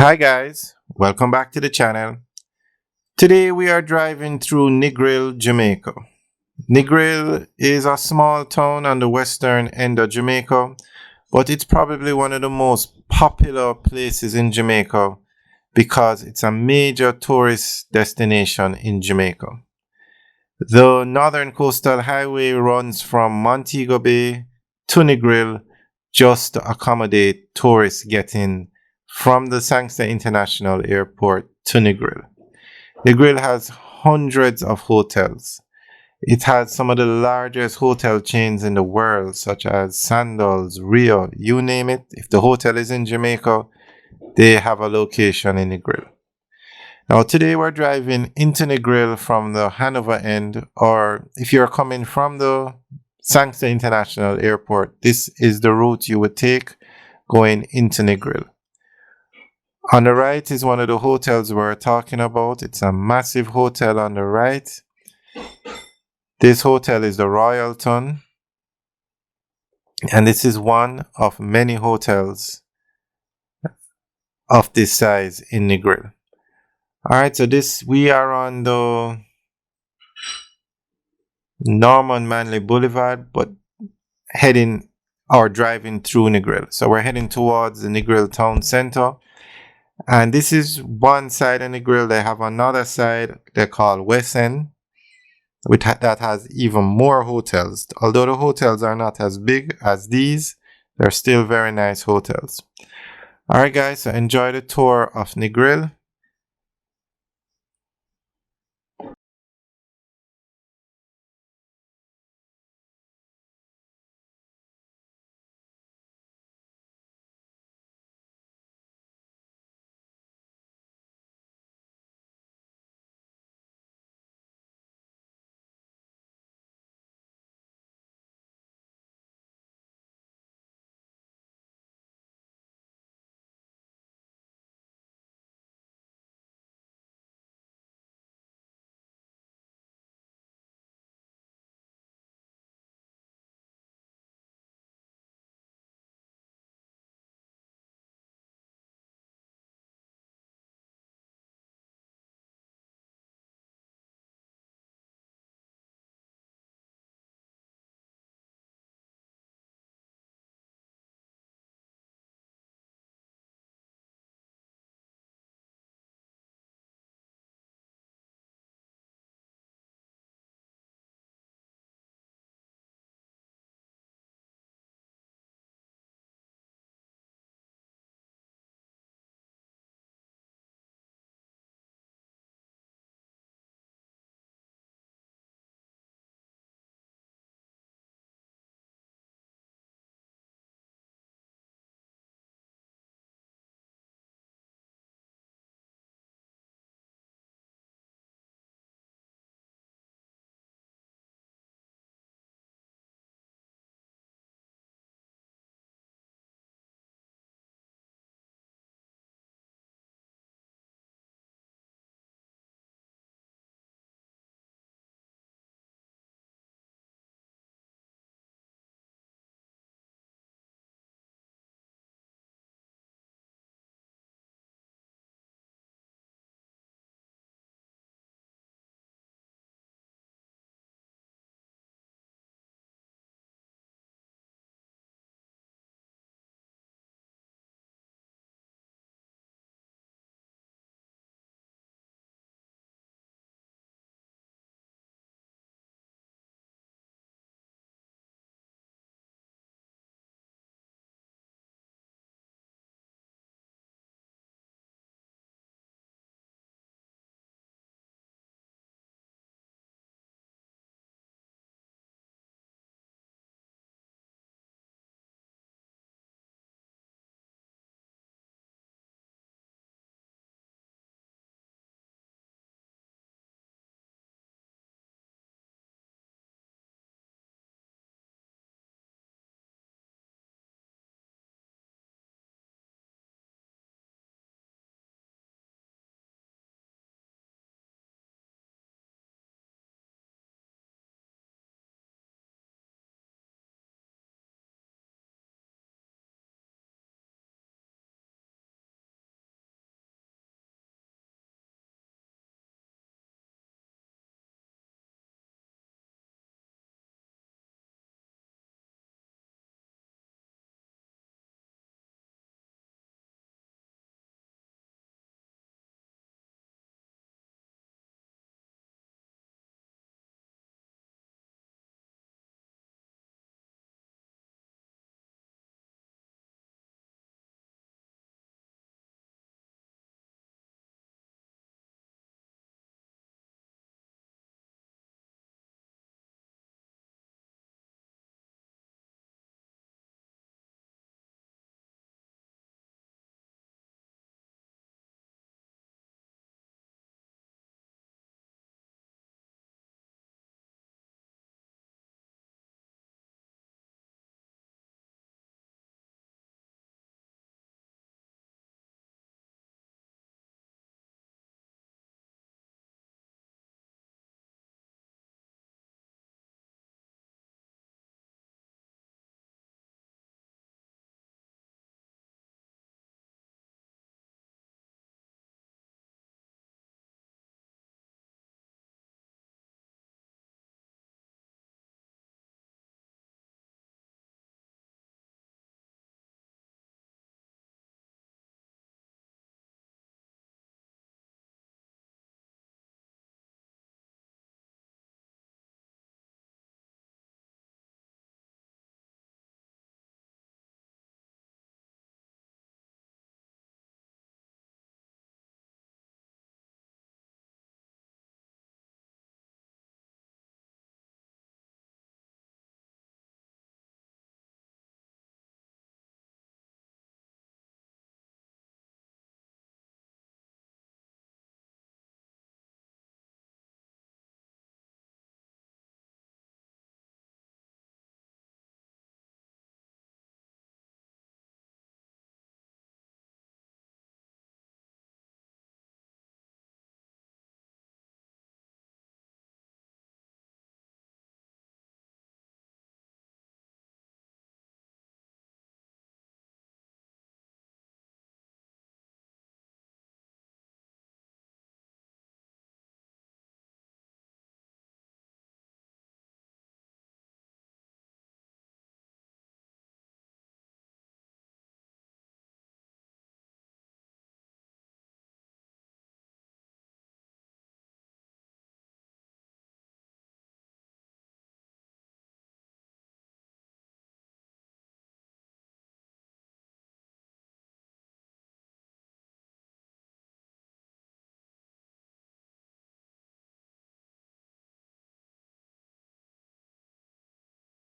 Hi guys, welcome back to the channel. Today we are driving through Negril, Jamaica. Negril is a small town on the western end of Jamaica, but it's probably one of the most popular places in Jamaica because it's a major tourist destination in Jamaica. The Northern Coastal Highway runs from Montego Bay to Negril just to accommodate tourists getting from the Sangster International Airport to Negril. Negril has hundreds of hotels. It has some of the largest hotel chains in the world, such as Sandals, Rio, you name it. If the hotel is in Jamaica, they have a location in Negril. Now, today we're driving into Negril from the Hanover end, or if you're coming from the Sangster International Airport, this is the route you would take going into Negril. On the right is one of the hotels we're talking about. It's a massive hotel on the right. This hotel is the Royalton. And this is one of many hotels of this size in Negril. Alright, so we are on the Norman Manley Boulevard, but heading or driving through Negril. So we're heading towards the Negril town center. And this is one side of Negril. They have another side they call West End, that has even more hotels. Although the hotels are not as big as these, they're still very nice hotels. Alright guys, so enjoy the tour of Negril.